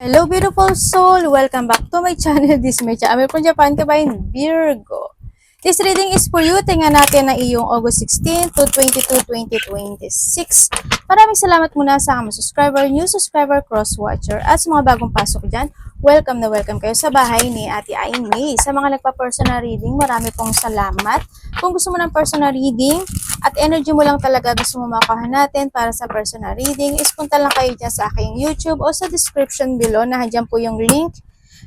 Hello, beautiful soul! Welcome back to my channel. This is my channel from Japan, kabayan Virgo. This reading is for you. Tingnan natin na iyong August 16 to 22, 2026. Maraming salamat muna sa mga subscriber, new subscriber, cross-watcher, at sa mga bagong pasok dyan. Welcome na welcome kayo sa bahay ni Ate Aimee. Sa mga nagpa-personal reading, marami pong salamat. Kung gusto mo ng personal reading, at energy mo lang talaga gusto mo makuha natin para sa personal reading, is punta lang kayo dyan sa aking YouTube o sa description below. Nandiyan po yung link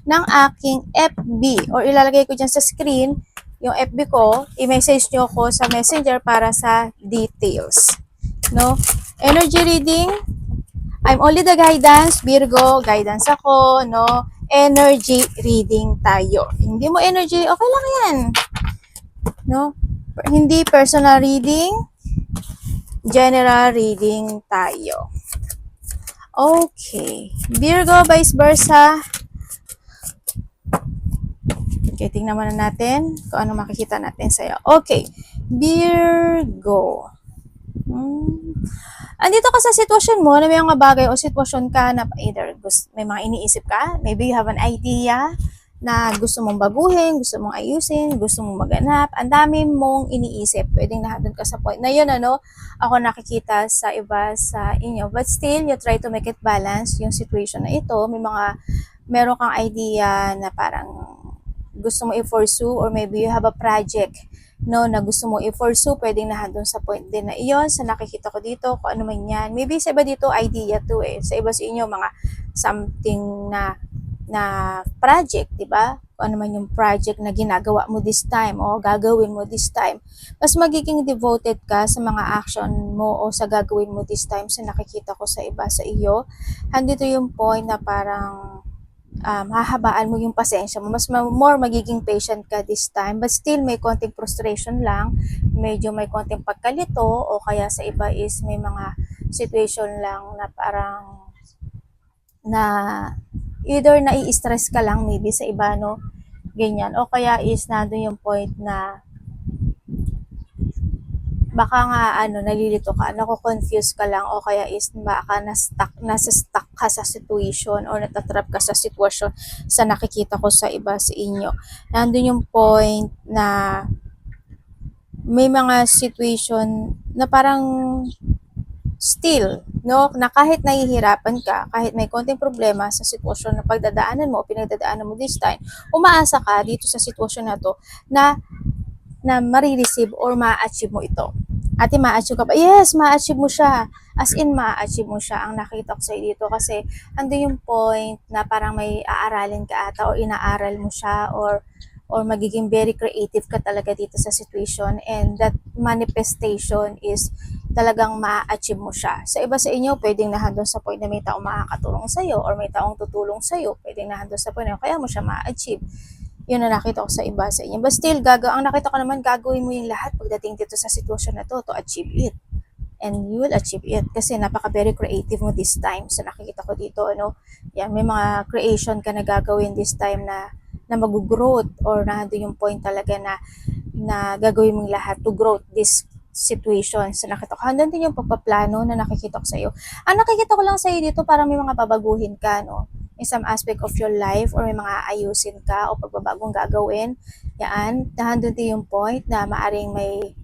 ng aking FB or ilalagay ko dyan sa screen yung FB ko, i-message nyo ko sa messenger para sa details. No? Energy reading, I'm only the guidance, Virgo, guidance ako, no? Energy reading tayo. Hindi mo energy, okay lang yan. No? Hindi personal reading, general reading tayo. Okay. Virgo, vice versa. Okay, tingnan muna natin kung ano makikita natin sa'yo. Okay. Virgo. Andito ka sa sitwasyon mo na may mga bagay o sitwasyon ka na either may mga iniisip ka, maybe you have an idea na gusto mong baguhin, gusto mong ayusin, gusto mong maganap, ang dami mong iniisip. Pwedeng nahadon ka sa point na yun, ako nakikita sa iba sa inyo. But still, you try to make it balance yung situation na ito. Meron kang idea na parang gusto mo i-pursue or maybe you have a project na gusto mo i-pursue, pwedeng nahadon sa point din na iyon. Sa nakikita ko dito, kung ano man yan. Maybe sa iba dito, idea to Sa iba sa inyo, mga something na project, di ba? Kung ano man yung project na ginagawa mo this time o gagawin mo this time. Mas magiging devoted ka sa mga action mo o sa gagawin mo this time sa nakikita ko sa iba sa iyo. Handito yung point na parang hahabaan mo yung pasensya mo. Mas more magiging patient ka this time. But still, may konting frustration lang. Medyo may konting pagkalito o kaya sa iba is may mga situation lang na parang na either nai-stress ka lang maybe sa iba, ganyan. O kaya is nandun yung point na baka nga nalilito ka, nako-confuse ka lang o kaya is baka nasa stuck ka sa situation or natatrap ka sa sitwasyon sa nakikita ko sa iba sa inyo. Nandun yung point na may mga situation na parang still, na kahit nahihirapan ka, kahit may konting problema sa sitwasyon na pagdadaanan mo o pinagdadaanan mo this time, umaasa ka dito sa sitwasyon na to na ma-receive or ma-achieve mo ito. Ate, ma-achieve ka ba? Yes, ma-achieve mo siya. As in, ma-achieve mo siya. Ang nakita ko sa'yo dito kasi ando yung point na parang may aaralin ka ata o inaaral mo siya or magiging very creative ka talaga dito sa situation and that manifestation is talagang ma-achieve mo siya. Sa iba sa inyo, pwedeng nahandon sa point na may taong makakatulong sa'yo or may taong tutulong sa'yo. Pwedeng nahandon sa point na kaya mo siya ma-achieve. Yun na nakita ko sa iba sa inyo. But still, ang nakita ko naman, gagawin mo yung lahat pagdating dito sa sitwasyon na to achieve it. And you will achieve it. Kasi very creative mo this time. So nakikita ko dito, yan, may mga creation ka na gagawin this time na mag-growth or nandun yung point talaga na gagawin mong lahat to growth this situation. So nakita ko, hanggang din yung pagpaplano na nakikita ko sa iyo. Ang nakikita ko lang sa iyo dito, parang may mga babaguhin ka, in some aspect of your life or may mga ayusin ka o pagbabagong gagawin. Yan, nandun din yung point na maaring may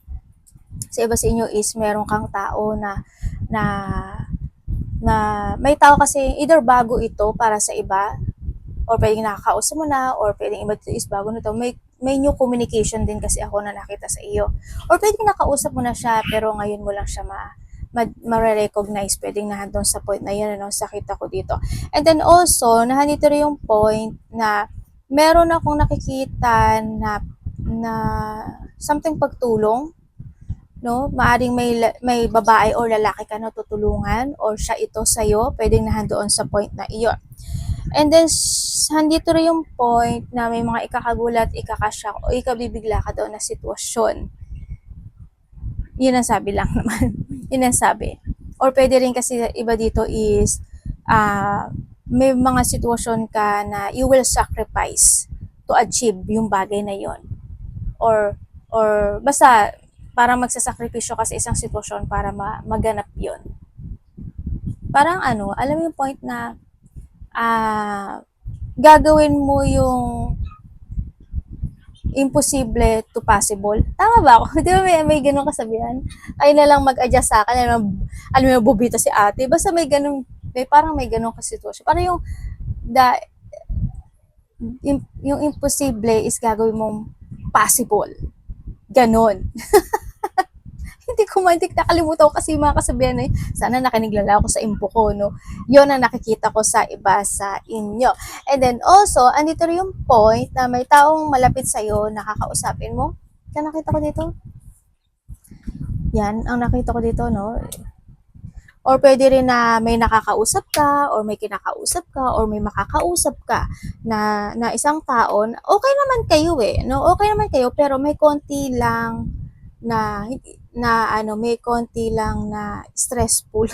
sa iba sa inyo is meron kang tao na may tao kasi either bago ito para sa iba or pwedeng nakakausap mo na or pwedeng iba ito is bago nito. May new communication din kasi ako na nakita sa iyo. Or pwedeng nakausap mo na siya pero ngayon mo lang siya ma-recognize, pwedeng nahandon sa point na yun, sakita ko dito. And then also, nahandito rin yung point na meron akong nakikita na something pagtulong, maaring may babae or lalaki ka na tutulungan or siya ito sa'yo, pwedeng nahandoon sa point na iyon. And then, handito rin yung point na may mga ikakagulat, ikakashock o ikabibigla ka daw na sitwasyon. Yun ang sabi lang naman. Yun ang sabi. Or pwede rin kasi iba dito is may mga sitwasyon ka na you will sacrifice to achieve yung bagay na yon. Or basta parang magsasakripisyo ka sa isang sitwasyon para maganap yon. Parang alam mo yung point na gagawin mo yung imposible to possible. Tama ba ako? Di ba may ganun kasabihan? Ay na lang mag-adjust sa akin. Alam mo, bubita si ate. Basta may ganun, parang may ganun kasitwasyon. Parang yung imposible is gagawin mong possible. Ganon. Hindi nakalimutan ko kasi yung mga kasabihan na sana nakinig lang ako sa info ko, no? Yun ang nakikita ko sa iba sa inyo. And then also, andito rin yung point na may taong malapit sa'yo, nakakausapin mo. Yan nakita ko dito. Yan, ang nakita ko dito, no? Or pwede rin na may nakakausap ka, or may kinakausap ka, or may makakausap ka na isang taon. Okay naman kayo no? Okay naman kayo, pero may konti lang may konti lang na stressful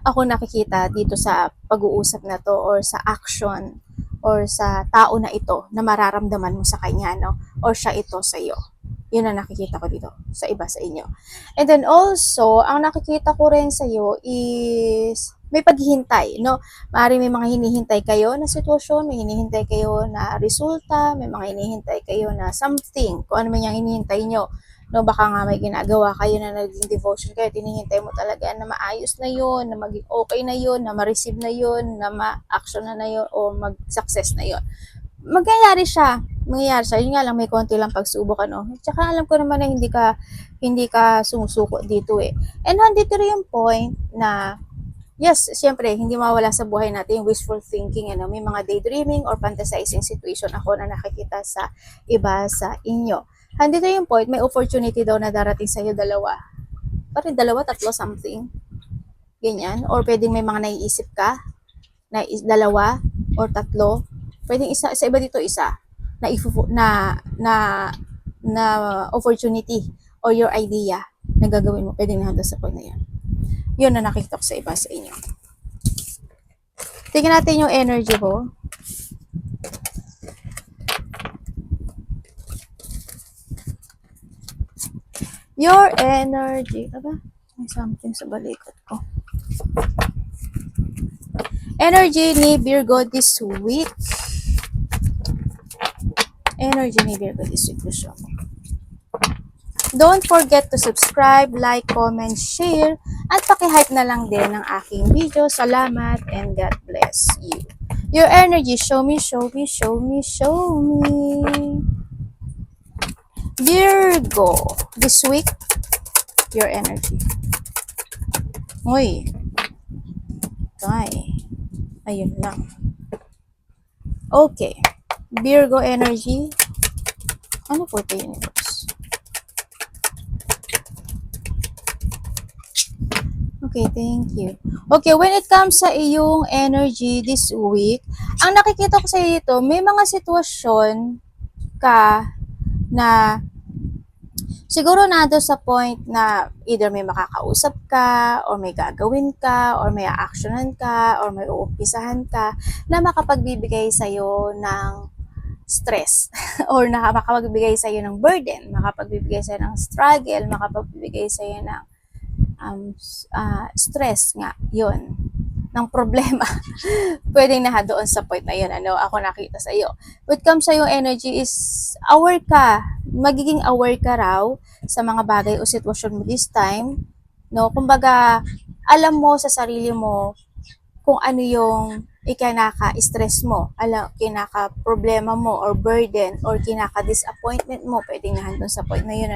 ako nakikita dito sa pag-uusap na to, or sa action, or sa tao na ito na mararamdaman mo sa kanya, no? Or siya ito sa iyo. Yun ang nakikita ko dito sa iba sa inyo. And then also, ang nakikita ko rin sa iyo is may paghihintay, no? Maaari may mga hinihintay kayo na sitwasyon, may hinihintay kayo na resulta, may mga hinihintay kayo na something, kung ano man yung hinihintay nyo. No, baka nga may ginagawa kayo na naging devotion kayo, tinihintay mo talaga na maayos na yun, na maging okay na yun, na ma-receive na yun, na ma-action na yun, o mag-success na yun. Mangyayari siya. Yun nga lang, may konti lang pagsubok, ano. Tsaka alam ko naman na hindi ka sumusuko dito And nandito rin yung point na, yes, siyempre, hindi mawala sa buhay natin yung wishful thinking, may mga daydreaming or fantasizing situation ako na nakikita sa iba sa inyo. Handito yung point, may opportunity daw na darating sa'yo dalawa. Parang dalawa, tatlo, something. Ganyan. Or pwedeng may mga naiisip ka na dalawa or tatlo. Pwedeng isa, sa iba dito isa na opportunity or your idea na gagawin mo. Pwedeng nandun sa point na yan. Yun na nakikita ko sa iba sa inyo. Tingnan natin yung energy mo. Your energy. Aba, may something sa balikot ko. Energy ni Virgo this week. Energy ni Virgo this week. Don't forget to subscribe, like, comment, share, at paki-hype na lang din ng aking video. Salamat and God bless you. Your energy, show me, show me, show me, show me. Virgo, this week, your energy. Uy. Ayun lang. Okay. Virgo energy. Ano po ito, universe? Okay, thank you. Okay, when it comes sa iyong energy this week, ang nakikita ko sa iyo dito, may mga sitwasyon ka na siguro nado sa point na either may makakausap ka, or may gagawin ka, or may actionan ka, or may uumpisahan ka na makapagbibigay sa'yo ng stress or makapagbibigay sa'yo ng burden, makapagbibigay sa'yo ng struggle, makapagbibigay sa'yo ng stress nga, yun, ng problema. Pwedeng na doon sa point na yun, ako nakita sa iyo. What comes sa yung energy is aware ka, magiging aware ka raw sa mga bagay o sitwasyon mo this time, no? Kumbaga, alam mo sa sarili mo kung ano yung ikinaka-stress mo, kinaka-problema mo, or burden, or kinaka-disappointment mo, pwedeng nahandun sa point na yun,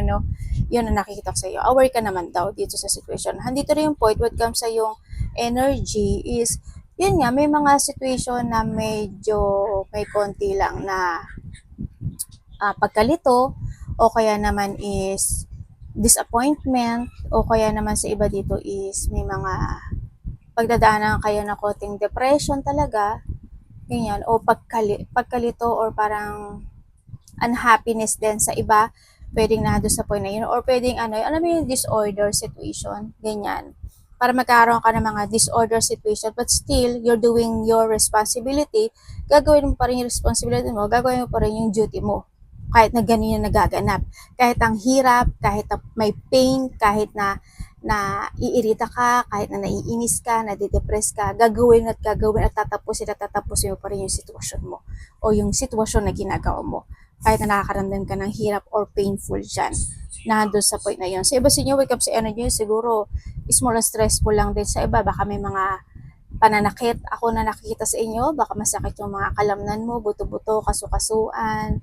yun ang nakikita ko sa iyo. Aware ka naman daw dito sa situation. Handito rin yung point, what comes sa yung energy is, yun nga, may mga situation na medyo may konti lang na pagkalito, o kaya naman is disappointment, o kaya naman sa iba dito is may mga pagdadaanan kayo na konting depression talaga, ganyan, o pagkalito, or parang unhappiness din sa iba, pwedeng na doon sa point na yun, or pwedeng alam mo yung disorder situation, ganyan, para magkaroon ka ng mga disorder situation, but still, you're doing your responsibility, gagawin mo pa rin yung responsibility mo, gagawin mo pa rin yung duty mo, kahit na ganyan yung nagaganap. Kahit ang hirap, kahit na may pain, kahit na iirita ka, kahit na naiinis ka, nadidepress ka, gagawin at tatapusin mo pa rin yung sitwasyon mo o yung sitwasyon na ginagawa mo. Kahit na nakakaramdam ka ng hirap or painful dyan, nandun sa point na yun. Sa iba sa inyo, wake up sa energy, siguro, small and stressful lang din. Sa iba, baka may mga pananakit ako na nakikita sa inyo, baka masakit yung mga kalamnan mo, buto-buto, kasukasuan,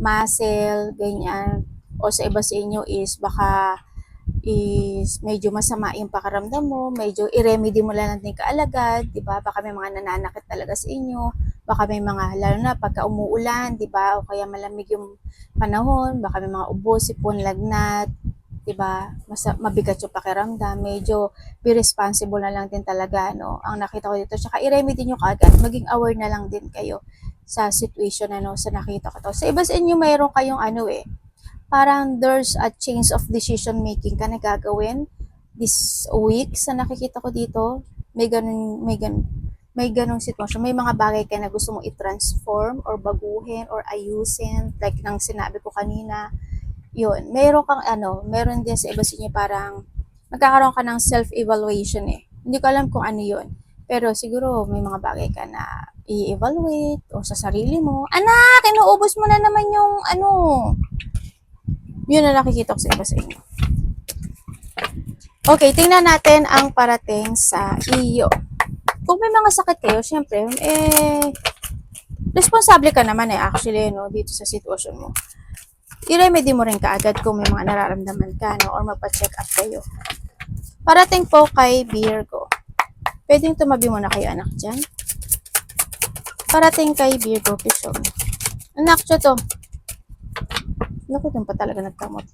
muscle, ganyan. O sa iba sa inyo is baka medyo masama yung pakaramdam mo, medyo i-remedy mo lang natin kaalagad, di ba? Baka may mga nananakit talaga sa inyo, baka may mga, lalo na pagka umuulan, di ba? O kaya malamig yung panahon, baka may mga ubo, sipon, lagnat, di ba? Mabigat yung pakiramdam, medyo be responsible na lang din talaga, no? Ang nakita ko dito, tsaka i-remedy nyo kaagad, maging aware na lang din kayo sa situation, ano, sa nakita ko to. Sa iba sa inyo, mayroon kayong parang there's a change of decision making ka na gagawin this week sa nakikita ko dito. May ganung sitwasyon. May mga bagay ka na gusto mong i-transform or baguhin or ayusin, like nang sinabi ko kanina. Yun, meron din sa iba sa inyo parang magkakaroon ka ng self-evaluation eh. Hindi ko alam kung ano yun. Pero siguro may mga bagay ka na i-evaluate o sa sarili mo. Anak, inuubos mo na naman yung yun na nakikita ko sa iba sa inyo. Okay, tingnan natin ang parating sa iyo. Kung may mga sakit kayo, syempre, responsable ka naman actually, no, dito sa sitwasyon mo. I-remedy mo rin kaagad kung may mga nararamdaman ka, no, or magpa-check up kayo. Parating po kay Virgo. Pwedeng tumabi mo na kayo, anak, dyan. Parating kay Virgo, piso. Anak, siya to. Naku, doon pa talaga nagkamot.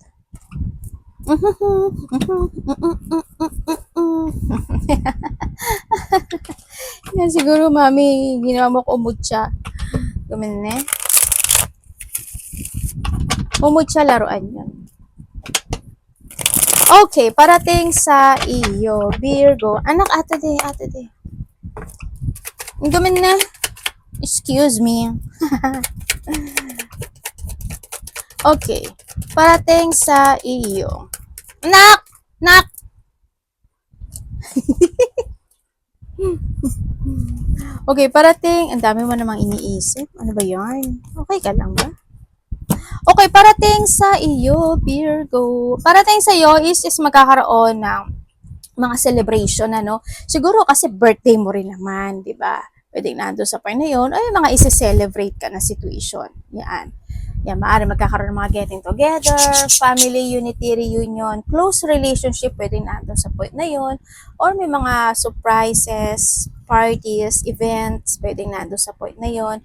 Yan, siguro, mami, ginawa mo ko umutya. Gumin na. Umutya, laruan yan. Okay, parating sa iyo, Virgo. Anak, ate de. Gumin na. Excuse me. Okay, parating sa iyo. Nak! Okay, parating. Ang dami mo namang iniisip. Ano ba yarn? Okay ka lang ba? Okay, parating sa iyo, Virgo. Parating sa iyo is magkakaroon ng mga celebration, ano? Siguro kasi birthday mo rin naman, di ba? Pwedeng nando sa point na yun, ay mga isi-celebrate ka na situation. Yan. Yan, maaari magkakaroon ng mga getting together, family unity reunion, close relationship, pwedeng nandun sa point na yun, or may mga surprises, parties, events, pwedeng nandun sa point na yun.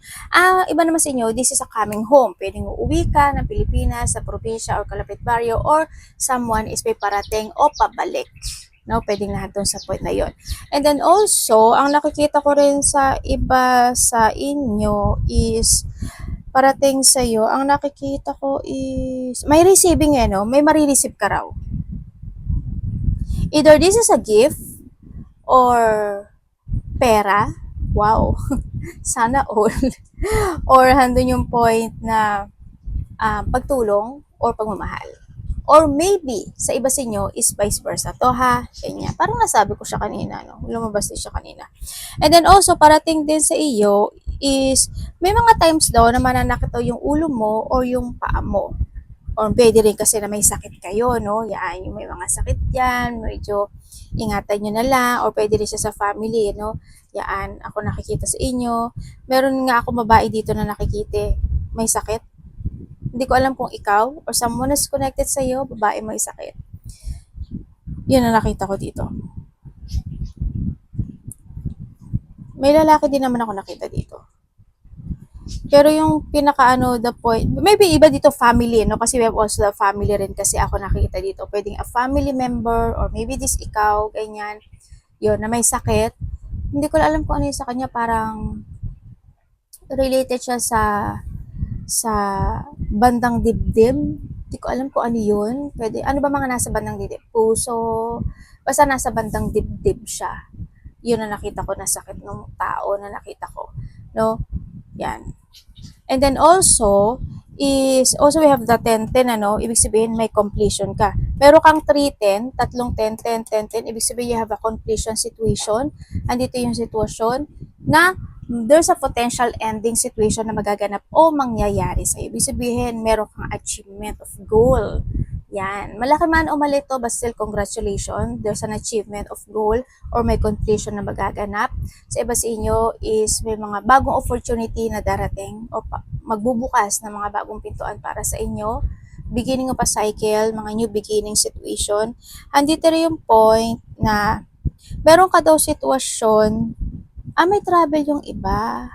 Iba naman sa inyo, this is a coming home. Pwedeng uuwi ka ng Pilipinas, sa probinsya or kalapit baryo, or someone is may parating o pabalik. No, pwedeng nandun sa point na yon. And then also, ang nakikita ko rin sa iba sa inyo is parating sa iyo, ang nakikita ko is may receiving no? May marireceive ka raw. Either this is a gift or pera. Wow. Sana all. Or handun yung point na pagtulong or pagmamahal. Or maybe, sa iba sa inyo, is vice versa. To ha, kanya. Parang nasabi ko siya kanina, no? Lumabas din siya kanina. And then also, parating din sa iyo is, may mga times daw na mananakit daw yung ulo mo or yung paa mo. Or pwede rin kasi na may sakit kayo, no? Yan, yung may mga sakit yan, medyo ingatan nyo na lang, or pwede rin siya sa family, no? Yan, ako nakikita sa inyo. Meron nga ako babae dito na nakikita, may sakit. Hindi ko alam kung ikaw or someone is connected sa iyo, babae may sakit. Yun ang nakita ko dito. May lalaki din naman ako nakita dito. Pero yung the point, maybe iba dito family, no? Kasi we have also the family rin kasi ako nakita dito. Pwedeng a family member or maybe this ikaw, ganyan. Yun, na may sakit. Hindi ko alam kung ano yung sa kanya, parang related siya sa bandang dibdib. Hindi ko alam kung ano yun. Pwede, ano ba mga nasa bandang dibdib? Puso. Basta nasa bandang dibdib siya. Yun na nakita ko na sakit ng tao na nakita ko. No? Yan. And then also, is, also we have the 10-10, ano, ibig sabihin may completion ka. Meron kang 3-10, tatlong 10-10, 10-10, ibig sabihin you have a completion situation. Andito yung sitwasyon na there's a potential ending situation na magaganap o mangyayari sa iyo. Ibig sabihin, meron kang achievement of goal. Yan. Malaki man o maliit to, but still congratulations. There's an achievement of goal or may completion na magaganap. Sa iba sa inyo is may mga bagong opportunity na darating o magbubukas ng mga bagong pintuan para sa inyo. Beginning of a cycle, mga new beginning situation. Andito rin yung point na meron ka daw sitwasyon, may travel yung iba.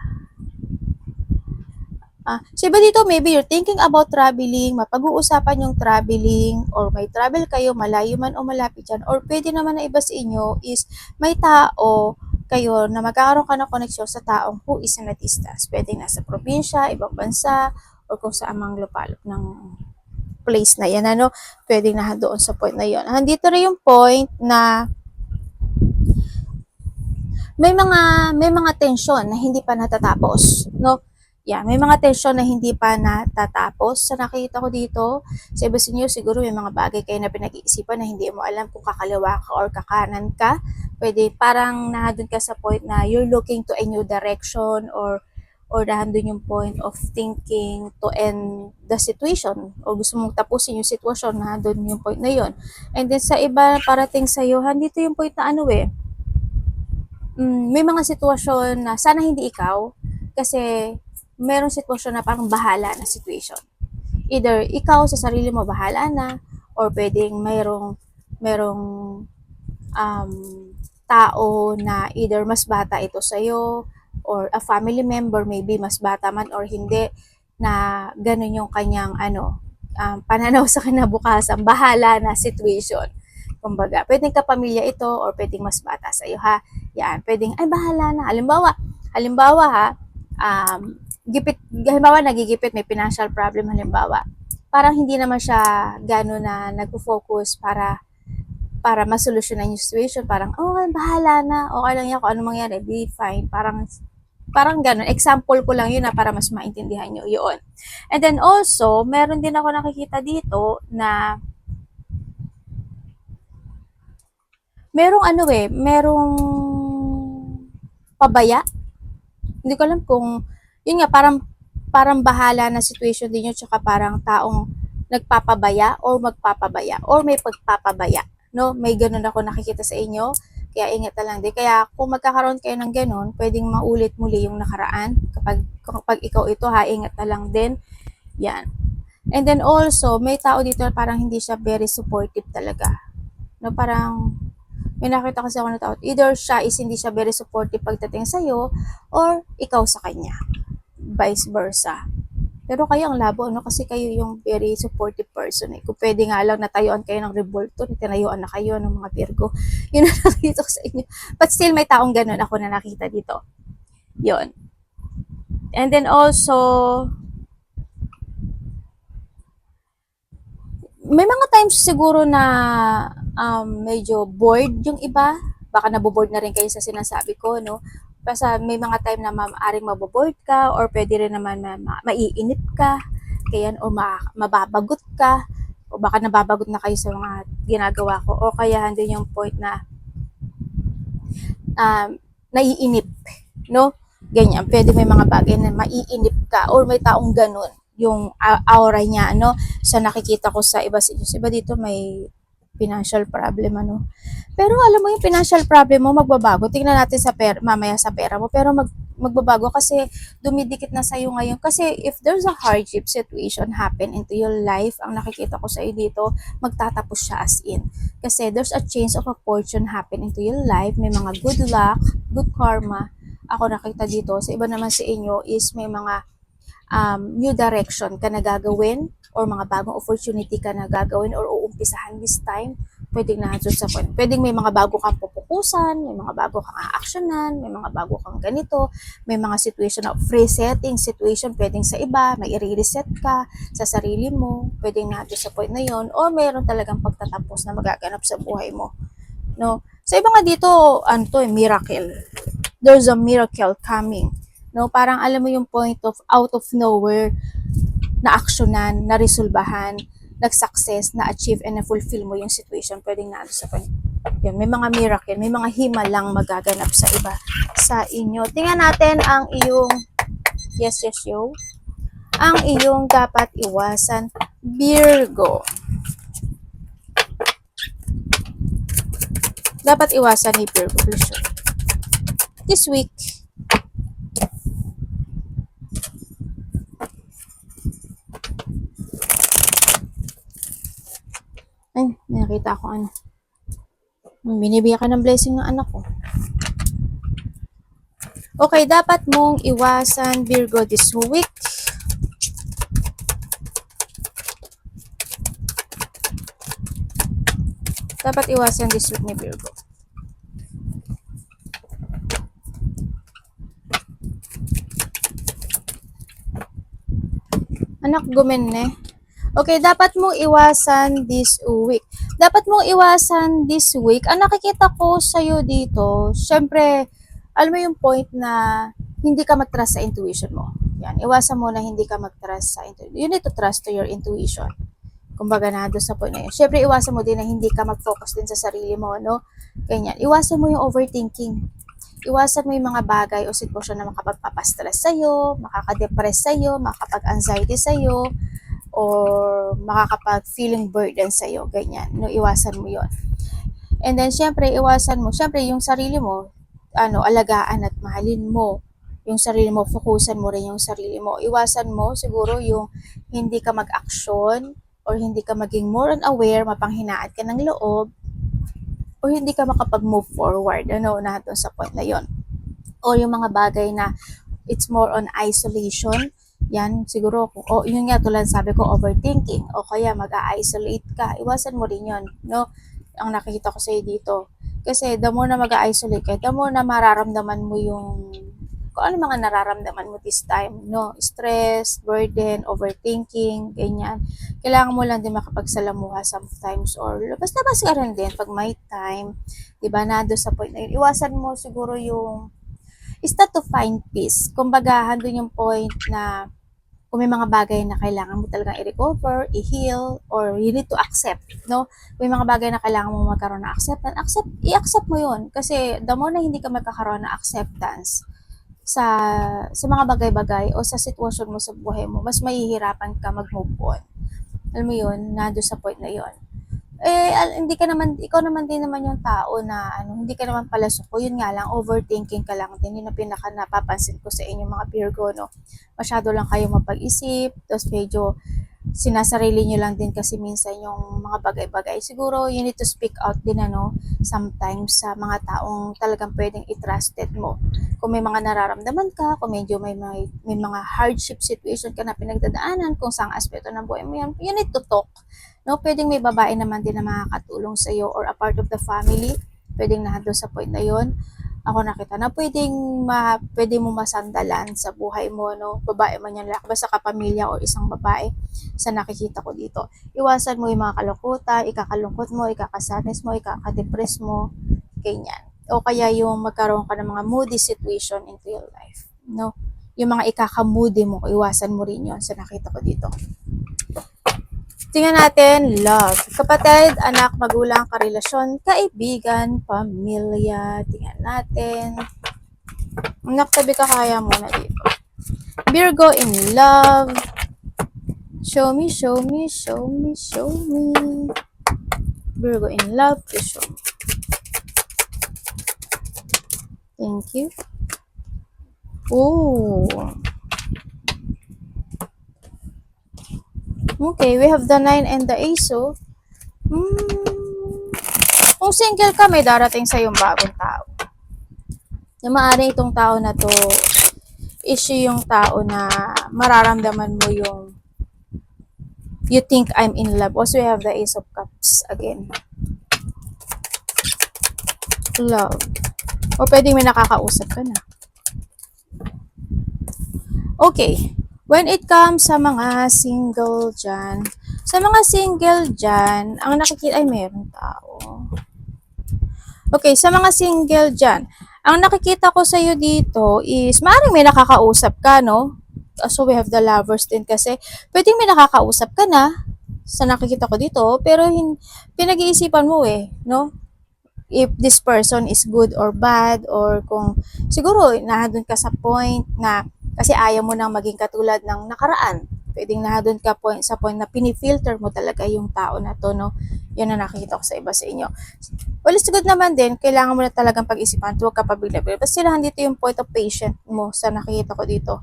So iba dito, maybe you're thinking about traveling, mapag-uusapan yung traveling, or may travel kayo, malayo man o malapit yan, or pwede naman na iba sa inyo is may tao kayo na magkakaroon ka ng koneksyon sa taong who is an artistas. Pwede nasa probinsya, ibang bansa, or kung saan mang lupalop ng place na yan, ano, pwede na doon sa point na yon. Nandito rin yung point na may mga tensyon na hindi pa natatapos, no? Yeah, may mga tensyon na hindi pa natatapos. Sa nakita ko dito, sa iba sa inyo, siguro may mga bagay kayo na pinag-iisipan na hindi mo alam kung kakaliwa ka or kakanan ka. Pwede, parang nahadun ka sa point na you're looking to a new direction, or nahadun yung point of thinking to end the situation, o gusto mong tapusin yung sitwasyon, nahadun yung point na yon. And then sa iba, parating sa'yo, handito yung point na ano may mga sitwasyon na sana hindi ikaw, kasi merong sitwasyon na parang bahala na situation. Either ikaw sa sarili mo bahala na, or pwedeng merong tao na either mas bata ito sa'yo, or a family member, maybe mas bata man or hindi, na ganun yung kanyang pananaw sa kinabukasan, bahala na situation. Kumbaga, pwedeng kapamilya ito or pwedeng mas bata sa iyo, ha. Yan, pwedeng ay bahala na. Halimbawa ha, halimbawa nagigipit, may financial problem halimbawa. Parang hindi naman siya gano'n na nagfo-focus para masolusyonan yung situation. Parang, bahala na. Okay lang yan kung ano mangyari. Be fine. Parang ganun. Example ko lang yun na para mas maintindihan nyo yun. And then also, meron din ako nakikita dito na merong pabaya. Hindi ko alam kung, yun nga, parang bahala na situation din yun, tsaka parang taong nagpapabaya or magpapabaya or may pagpapabaya. No? May ganun ako nakikita sa inyo. Kaya ingat na lang din. Kaya kung magkakaroon kayo ng ganun, pwedeng maulit muli yung nakaraan. Kapag ikaw ito, ingat na lang din. Yan. And then also, may tao dito na parang hindi siya very supportive talaga. No, parang may nakita kasi ako na tao, either siya is hindi siya very supportive pagdating sa'yo, or ikaw sa kanya. Vice versa. Pero kayo ang labo, no? Kasi kayo yung very supportive person. Kung pwede nga lang natayuan kayo ng revolto, tinayuan na kayo ng mga Virgo. Yun ang nakita ko sa inyo. But still, may taong ganun ako na nakita dito. Yun. And then also, may mga times siguro na medyo bored yung iba. Baka naboboard na rin kayo sa sinasabi ko, no? Basta may mga time na maaaring maboboard ka, or pwede rin naman na maiinip ka, kaya, o mababagot ka, o baka nababagot na kayo sa mga ginagawa ko, o kaya andun yung point na naiinip, no? Ganyan, pwede may mga bagay na maiinip ka, or may taong ganun yung aura niya, no? Sa nakikita ko sa iba dito may financial problem, ano. Pero alam mo yung financial problem mo magbabago. Tingnan natin mamaya sa pera mo, pero magbabago kasi dumidikit na sa iyo ngayon. Kasi if there's a hardship situation happen into your life, ang nakikita ko sa iyo dito, magtatapos siya as in. Kasi there's a change of a fortune happen into your life, may mga good luck, good karma. Ako nakita dito, sa iba naman sa inyo is may mga new direction ka na gagawin, or mga bagong opportunity ka na gagawin or uumpisahan this time. Pwedeng nandun sa point. Pwedeng may mga bago kang pupukusan, may mga bago kang aaksyonan, may mga bago kang ganito, may mga situation na resetting situation, pwedeng sa iba, may i-reset ka sa sarili mo, pwedeng nandun sa point na yon, or mayroon talagang pagtatapos na magaganap sa buhay mo. No? Sa iba nga dito, miracle. There's a miracle coming. No, parang alam mo yung point of out of nowhere, na-actionan, na-resolbahan, nag-success, na-achieve, and na-fulfill mo yung situation, pwedeng naano sa kanya. Yun, may mga miracle, may mga himalang magaganap sa iba, sa inyo. Tingnan natin ang iyong, yes, yo, ang iyong dapat iwasan, Virgo. Dapat iwasan ni Virgo, please. This week, ay, nakita ko ano. Binibigyan ka ng blessing ng anak ko. Okay, dapat mong iwasan, Virgo, this week. Dapat iwasan this week ni Virgo. Anak, gumenne. Okay, dapat mong iwasan this week. Dapat mong iwasan this week. Ang nakikita ko sa'yo dito, syempre, alam mo yung point na hindi ka mag-trust sa intuition mo. Yan, iwasan mo na hindi ka mag-trust sa intuition. You need to trust to your intuition. Kumbaga na doon sa point na yun. Syempre, iwasan mo din na hindi ka mag-focus din sa sarili mo, no? Ganyan. Iwasan mo yung overthinking. Iwasan mo yung mga bagay o sitwasyon na makapagpapastress sa'yo, makakadepress sa'yo, makakapag-anxiety sa'yo, or makakapag-feeling burden sa'yo, ganyan. No, iwasan mo yon. And then, syempre, iwasan mo, syempre, yung sarili mo, alagaan at mahalin mo. Yung sarili mo, fokusan mo rin yung sarili mo. Iwasan mo, siguro, yung hindi ka mag-action, or hindi ka maging more on aware, mapanghinaat ka ng loob, o hindi ka makapag-move forward, na doon sa point na yon. O yung mga bagay na it's more on isolation, yan, siguro, yun nga, tulad sabi ko, overthinking, o kaya mag-isolate ka, iwasan mo rin yun, no? Ang nakikita ko sa'yo dito. Kasi the more na mag-isolate ka, the more na mararamdaman mo yung, kung ano mga nararamdaman mo this time, no? Stress, burden, overthinking, ganyan. Kailangan mo lang din makapagsalamuha sometimes, or basta-basta ka rin din pag may time, diba, nando sa point na yun. Iwasan mo siguro yung, start to find peace. Kumbaga, handun yung point na kung may mga bagay na kailangan mo talagang i-recover, i-heal, or you need to accept, no? Kung may mga bagay na kailangan mo magkaroon ng acceptance, i-accept mo yun. Kasi the more na hindi ka magkakaroon ng acceptance sa mga bagay-bagay o sa sitwasyon mo sa buhay mo, mas mahihirapan ka mag-move on. Alam mo yun, nado sa point na yun. Hindi ka naman, ikaw naman din naman yung tao na, hindi ka naman pala suko, yun nga lang, overthinking ka lang din, yun ang pinaka napapansin ko sa inyo mga Virgo, no? Masyado lang kayo mapag-isip, tapos medyo sinasarili nyo lang din kasi minsan yung mga bagay-bagay. Siguro, you need to speak out din, sometimes sa mga taong talagang pwedeng i-trusted mo. Kung may mga nararamdaman ka, kung medyo may mga hardship situation ka na pinagdadaanan, kung saang aspeto ng buhay mo yan, you need to talk. No, pwedeng may babae naman din na makakatulong sa iyo or a part of the family, pwedeng nahado sa point na yon. Ako nakita na pwede mo masandalan sa buhay mo, no? Babae man yan, basta kapamilya o isang babae sa nakikita ko dito. Iwasan mo yung mga kalungkutan, ikakalungkot mo, ikakasadness mo, ikakadepress mo, ganyan. O kaya yung magkaroon ka ng mga moody situation into your life, no? Yung mga ikakamoody mo, iwasan mo rin yon sa nakita ko dito. Tingnan natin, love. Kapatid, anak, magulang, karelasyon, kaibigan, pamilya. Tingnan natin. Anak, tabi ka kaya muna dito. Virgo in love. Show me, show me, show me, show me. Virgo in love, please show me. Thank you. Ooh. Okay, we have the 9 and the Ace, so. Kung single ka, may darating sa yung bagong tao. Na maaari itong tao na to, issue yung tao na mararamdaman mo yung you think I'm in love. Also, we have the Ace of Cups again. Love. O pwedeng may nakakausap ka na. Okay. When it comes sa mga single dyan, ang nakikita, ay meron tao. Okay, sa mga single dyan, ang nakikita ko sa'yo dito is, maaaring may nakakausap ka, no? So we have the lovers din kasi pwedeng may nakakausap ka na sa nakikita ko dito, pero pinag-iisipan mo no? If this person is good or bad, or kung siguro nahadun ka sa point na kasi ayaw mo nang maging katulad ng nakaraan. Pwedeng nahadun ka sa point na pinifilter mo talaga yung tao na to, no? Yan ang nakikita ko sa iba sa inyo. Well, it's good naman din. Kailangan mo na talagang pag-isipan. Huwag ka pabigla-bigla. Basta sila dito yung point of patient mo sa nakikita ko dito,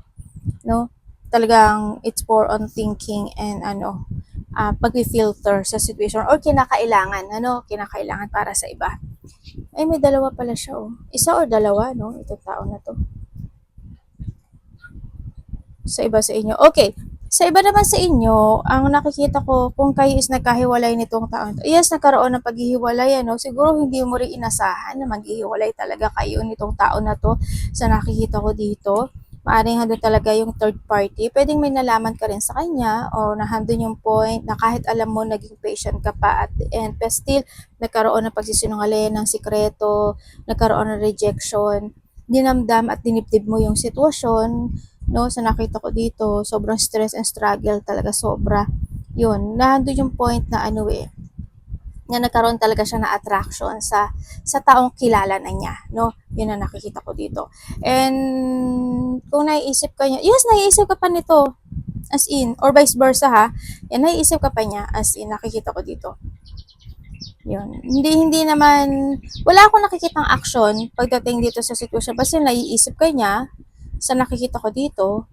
no? Talagang it's more on thinking and pag-filter sa situation or kinakailangan para sa iba. Ay, may dalawa pala siya, oh. Isa or dalawa, no? Itong tao na to. Sa iba sa inyo. Okay. Sa iba naman sa inyo, ang nakikita ko, kung kayo is nagkahiwalay nitong taon, yes, nagkaroon ng paghihiwalay, siguro hindi mo rin inasahan na maghihiwalay talaga kayo nitong taon na to sa nakikita ko dito. Maaring handun talaga yung third party. Pwedeng may nalaman ka rin sa kanya o nahandun yung point na kahit alam mo naging patient ka pa at the end, but still, nagkaroon ng pagsisinungaling ng sikreto, nagkaroon ng rejection, dinamdam at dinibdib mo yung sitwasyon, no, sa nakita ko dito, sobrang stress and struggle talaga, sobra. Yun, nandun yung point na na nagkaroon talaga siya na attraction sa taong kilala na niya, no? Yun ang nakikita ko dito. And kung naiisip ka niya, yes, naiisip ka pa nito, as in, or vice versa ha, yan, naiisip ka pa niya, as in, nakikita ko dito. Yun. Hindi naman, wala akong nakikitang action pagdating dito sa sitwasyon, basta naiisip ka niya, sa nakikita ko dito,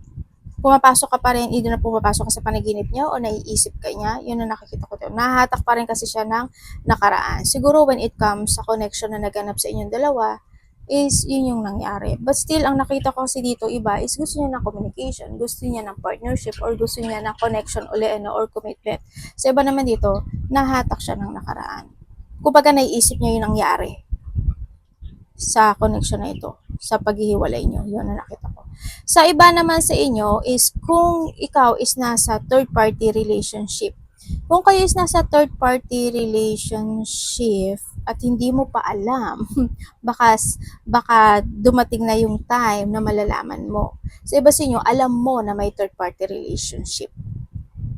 pumapasok ka pa rin, either na pumapasok ka sa panaginip niya o naiisip ka niya, yun ang nakikita ko dito. Nahahatak pa rin kasi siya ng nakaraan. Siguro when it comes sa connection na naganap sa inyong dalawa, is yun yung nangyari. But still, ang nakita ko kasi dito, iba, is gusto niya ng communication, gusto niya ng partnership, or gusto niya ng connection uli, or commitment. Sa iba naman dito, nahatak siya ng nakaraan. Kumbaga, naiisip niya yung nangyari sa connection na ito, sa paghihiwalay nyo. Yun ang nakita ko. Sa iba naman sa inyo is kung ikaw is nasa third party relationship. Kung kayo is nasa third party relationship at hindi mo pa alam, baka dumating na yung time na malalaman mo. Sa iba sa inyo, alam mo na may third party relationship.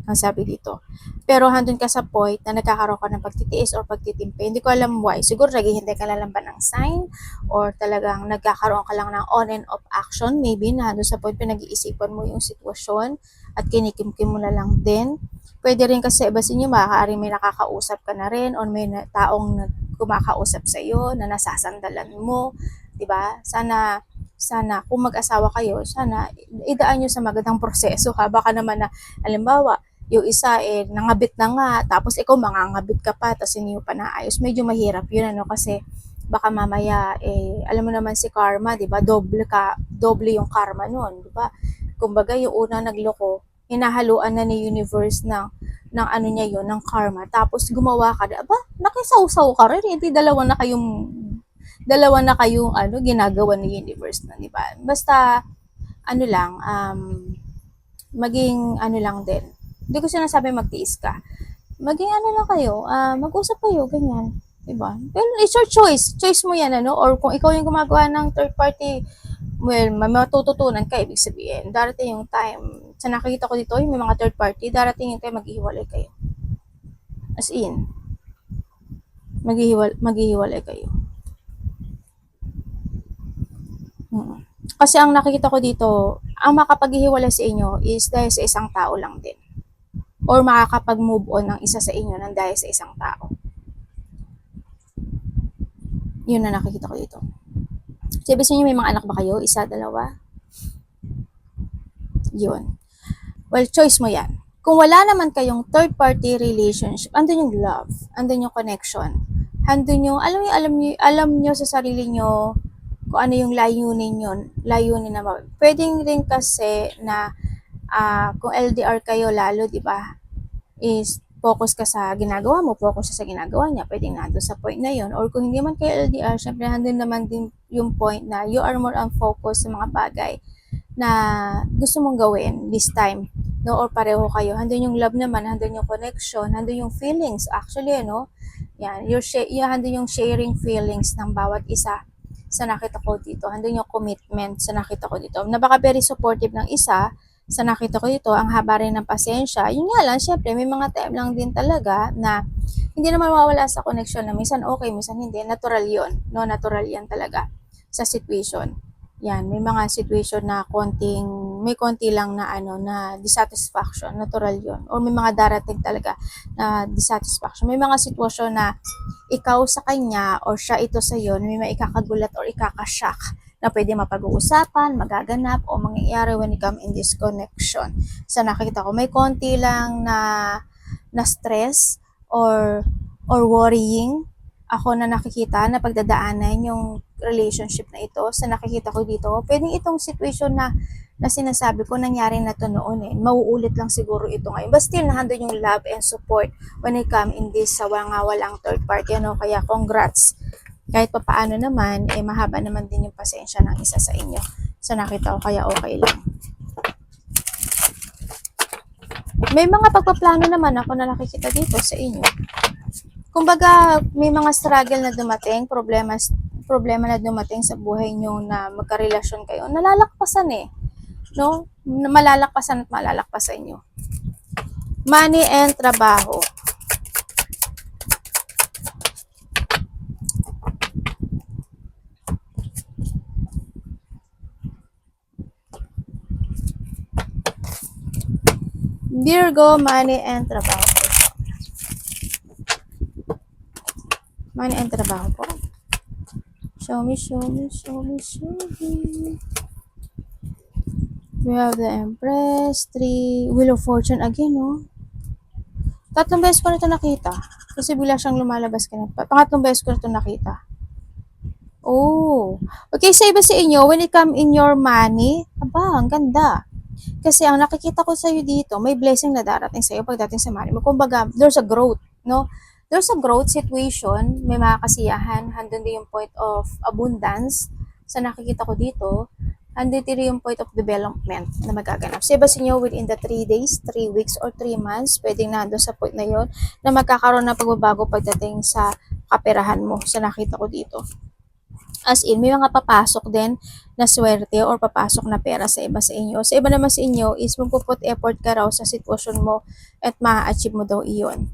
Ang sabi dito. Pero handun ka sa point na nagkakaroon ka ng pagtitiis or pagtitimpi. Hindi ko alam why. Siguro naghihintay ka lang ba ng sign or talagang nagkakaroon ka lang ng on and off action. Maybe na handun sa point pinag-iisipan mo yung sitwasyon at kinikimkim mo na lang din. Pwede rin kasi iba sa inyo, maaaring may nakakausap ka na rin or may taong kumakausap sa iyo na nasasandalan mo. 'Di ba? Sana kung mag-asawa kayo, sana idaan nyo sa magandang proseso ha. Baka naman na, halimbawa, yung isa nangabit na nga, tapos ikaw mangangabit ka pa, tapos hindi mo pa naayos. Medyo mahirap yun, kasi baka mamaya, alam mo naman si karma, di ba? Doble yung karma nun, di ba? Kumbaga, yung una nagloko, hinahaluan na ni universe ng ano niya yun, ng karma. Tapos gumawa ka, aba, nakisawsaw ka rin, hindi dalawa na kayong ginagawa ni universe na, di ba? Basta, maging lang din. Hindi ko sinasabi magtiis ka. Maging lang kayo, mag-usap kayo, ganyan. Diba? Well, it's your choice. Choice mo yan, Or kung ikaw yung gumagawa ng third party, well, may matututunan ka, ibig sabihin. Darating yung time, sa nakikita ko dito, yung may mga third party, darating yung time, maghihiwalay kayo. As in, maghihiwalay kayo. Kasi ang nakikita ko dito, ang makapaghihiwalay sa inyo is dahil sa isang tao lang din. Or makakapag-move on ng isa sa inyo nang dahil sa isang tao. Yun na nakikita ko dito. Sabi sa inyo, may mga anak ba kayo? Isa, dalawa? Yun. Well, choice mo yan. Kung wala naman kayong third party relationship, andun yung love, andun yung connection, andun yung, alam nyo sa sarili nyo kung ano yung layunin na pwedeng rin kasi na kung LDR kayo lalo, di ba, is focus ka sa ginagawa mo, focus sa ginagawa niya, pwedeng nandun sa point na yun. Or kung hindi man kayo LDR, syempre nandun naman din yung point na you are more on focus sa mga bagay na gusto mong gawin this time, no? Or pareho kayo, handun yung love naman, handun yung connection, handun yung feelings, actually, yan, handun yung sharing feelings ng bawat isa sa nakita ko dito, handun yung commitment sa nakita ko dito, na baka very supportive ng isa, Sa nakita ko ito, ang haba rin ng pasensya. Yun nga lang, syempre, may mga time lang din talaga na hindi naman mawawala sa connection na minsan okay, minsan hindi. Natural yon, no? Natural yan talaga sa situation. Yan, may mga situation na may konti lang na na dissatisfaction, natural yon. Or may mga darating talaga na dissatisfaction. May mga sitwasyon na ikaw sa kanya or siya ito sa iyo, may maikakagulat or ikakashock na pwede mapag-uusapan, magaganap o mangyayari when it come in this connection. Sa nakita ko, may konti lang na stress or worrying ako na nakikita na pagdadaanan yung relationship na ito. Sa nakikita ko dito, pwedeng itong situation na sinasabi ko nangyari na to noon eh. Mauulit lang siguro ito ngayon. But still, nandun yung love and support when it come in this sa walang third party. Kaya congrats. Kahit pa paano naman, mahaba naman din yung pasensya ng isa sa inyo. Sa nakita ko, kaya okay lang. May mga pagpaplano naman ako na nakikita dito sa inyo. Kumbaga, may mga struggle na dumating, problema na dumating sa buhay nyo na magkarelasyon kayo. Nalalakpasan eh. No? Malalakpasan at malalakpasan nyo. Money and trabaho. Virgo, money and trabaho. Money and trabaho po. Show me. We have the Empress, 3, Wheel of Fortune again, no? Tatlong beses ko na ito nakita. Kasi bigla siyang lumalabas ka na. Pangatlong beses ko na ito nakita. Oh. Okay, sa iba sa inyo, when it come in your money, aba, ang ganda. Kasi ang nakikita ko sa'yo dito, may blessing na darating sa'yo pagdating sa money mo. Kumbaga, there's a growth, no? There's a growth situation, may mga kasiyahan, handun din yung point of abundance sa nakikita ko dito, handun din yung point of development na magaganap. Sa iba sa inyo, within the 3 days, 3 weeks, or 3 months, pwedeng nandun sa point na yon na magkakaroon ng pagbabago pagdating sa kaperahan mo sa nakita ko dito. As in, may mga papasok din na swerte or papasok na pera sa iba sa inyo. Sa iba naman sa inyo is magpuput effort ka raw sa sitwasyon mo at ma-achieve mo daw iyon.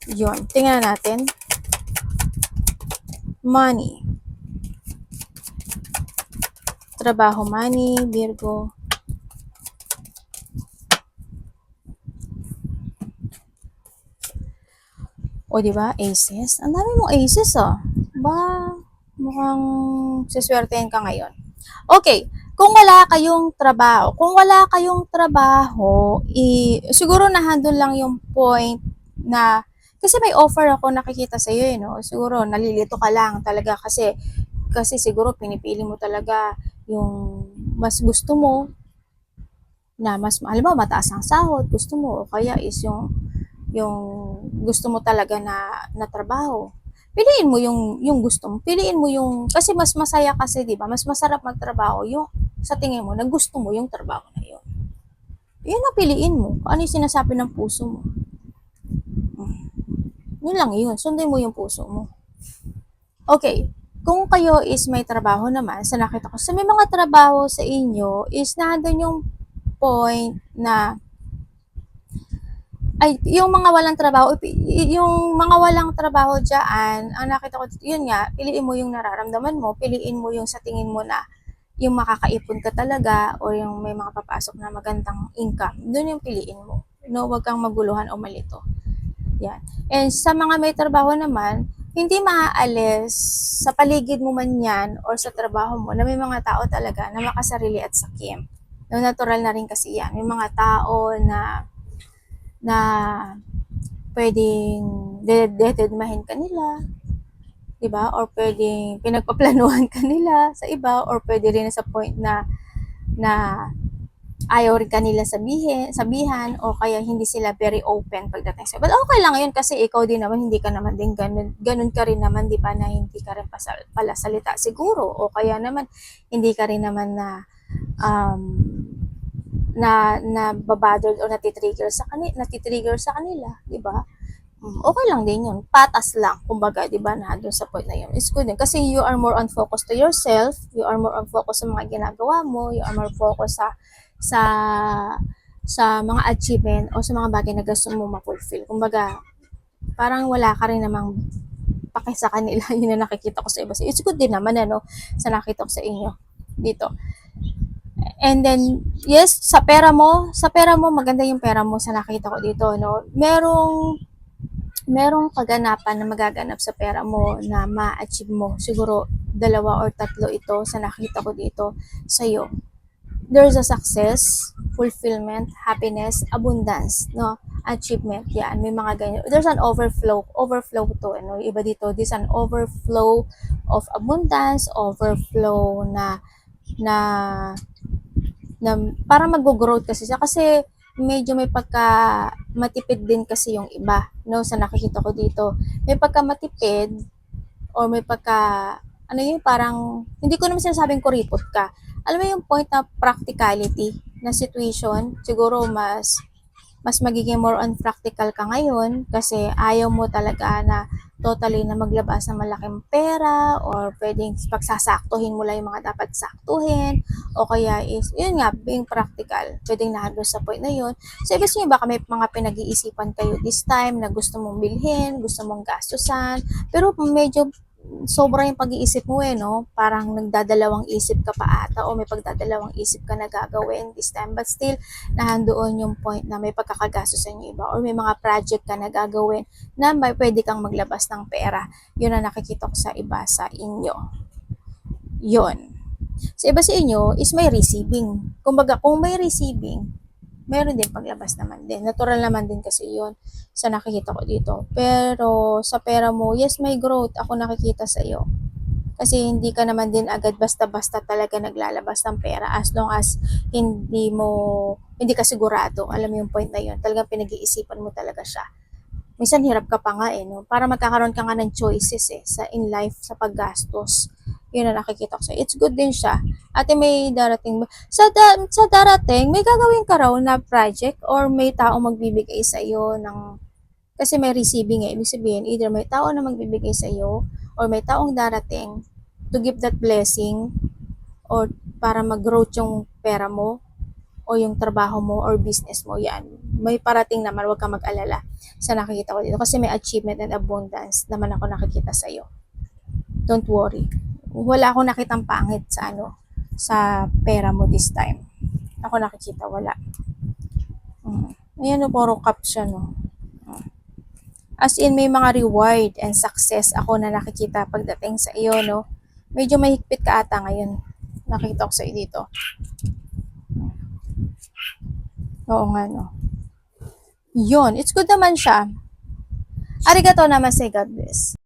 Yun. Tingnan natin. Money. Trabaho, money, Virgo. O, diba? Aces. Ang dami mong aces, oh. Ba, mukhang siswertein ka ngayon. Okay, kung wala kayong trabaho, siguro nahandun lang yung point na, kasi may offer ako nakikita sa iyo, no? Siguro nalilito ka lang talaga kasi siguro pinipili mo talaga yung mas gusto mo na mas, alam mo, mataas ang sahod, gusto mo, o kaya is yung gusto mo talaga na trabaho. Piliin mo yung gusto mo. Piliin mo yung, kasi mas masaya kasi, di ba? Mas masarap magtrabaho yung sa tingin mo na gusto mo yung trabaho na yun. Yun ang piliin mo. Ano yung sinasabi ng puso mo? Yun lang yun. Sundin mo yung puso mo. Okay. Kung kayo is may trabaho naman, sa nakita ko, sa may mga trabaho sa inyo is nandun yung point na yung mga walang trabaho diyan, ang nakita ko, yun nga, piliin mo yung nararamdaman mo, piliin mo yung sa tingin mo na yung makakaipon ka talaga o yung may mga papasok na magandang income, doon yung piliin mo. No, wag kang maguluhan o malito. Yan. And sa mga may trabaho naman, hindi maaalis sa paligid mo man yan or sa trabaho mo na may mga tao talaga na makasarili at sakim. No, natural na rin kasi yan. May mga tao na pwedeng dededmahin ka nila, 'di ba? Or pwedeng pinagpaplanuhan ka nila sa iba, or pwede rin sa point na ayaw rin kanila sabihan, o kaya hindi sila very open pagdating sa. But okay lang yun kasi ikaw din naman, hindi ka naman din ganun ka rin naman, di ba, na hindi ka rin pala salita siguro, o kaya naman hindi ka rin naman na babadol o natitrigger sa kanila, 'di ba? Okay lang din yun. Patas lang, kumbaga, di ba, na doon sa point na yun. It's good din. Kasi you are more on focus to yourself, you are more on focus sa mga ginagawa mo, you are more focus sa sa mga achievement o sa mga bagay na gusto mo ma-fulfill. Kumbaga, parang wala ka rin namang pake sa kanila. Yun na nakikita ko sa iba. So, it's good din naman, ano, sa nakita ko sa inyo dito. And then, yes, sa pera mo, maganda yung pera mo sa nakita ko dito, no? Merong kaganapan na magaganap sa pera mo na ma-achieve mo. Siguro, 2 or 3 ito sa nakita ko dito sa'yo. There's a success, fulfillment, happiness, abundance, no? Achievement, yan. May mga ganyan. There's an overflow to, ano? Iba dito, there's an overflow of abundance, overflow na na para mag-growth kasi siya kasi medyo may pagka matipid din kasi yung iba, no, sa nakikita ko dito. May pagka matipid or may pagka ano yun, parang hindi ko naman sinasabing kuripot ka. Alam mo yung point na practicality na situation, siguro mas magiging more on practical ka ngayon kasi ayaw mo talaga na totally na maglabas ng malaking pera or pwedeng pagsasaktuhin mo lang yung mga dapat saktuhin o kaya is, yun nga, being practical. Pwedeng nahalo sa point na yun. So, ibig sabihin baka may mga pinag-iisipan kayo this time na gusto mong bilhin, gusto mong gastusan, pero medyo sobra yung pag-iisip mo no? Parang nagdadalawang isip ka pa ata o may pagdadalawang isip ka na gagawin this time. But still, nahandoon yung point na may pagkakagastos sa inyo iba or may mga project ka na gagawin na may pwede kang maglabas ng pera. Yun ang nakikita ko sa iba sa inyo. Yun. Sa iba sa inyo is may receiving. Kumbaga, kung may receiving, meron din paglabas naman din. Natural naman din kasi yun sa nakikita ko dito. Pero sa pera mo, yes, may growth ako nakikita sa iyo. Kasi hindi ka naman din agad basta-basta talaga naglalabas ng pera as long as hindi ka sigurado. Alam mo yung point na yun. Talagang pinag-iisipan mo talaga siya. Minsan hirap ka pa nga no? Para magkakaroon ka nga ng choices sa in life, sa paggastos. Yun na nakikita ko sa'yo. It's good din siya. Ate, may darating ba? Sa darating, may gagawin ka raw na project or may tao magbibigay sa iyo ng kasi may receiving ibig sabihin either may tao na magbibigay sa iyo or may taong darating to give that blessing or para mag-growth yung pera mo o yung trabaho mo or business mo, yan. May parating naman, huwag kang mag-alala sa nakikita ko dito kasi may achievement and abundance naman ako nakikita sa iyo. Don't worry. Wala akong nakitang pangit sa pera mo this time. Ako nakikita, wala. Ayan, puro caption, no. As in, may mga reward and success ako na nakikita pagdating sa iyo, no. Medyo mahigpit ka ata ngayon. Nakita ko sa iyo dito. Oo nga, no. Yun, it's good naman siya. Arigato namaste, God bless.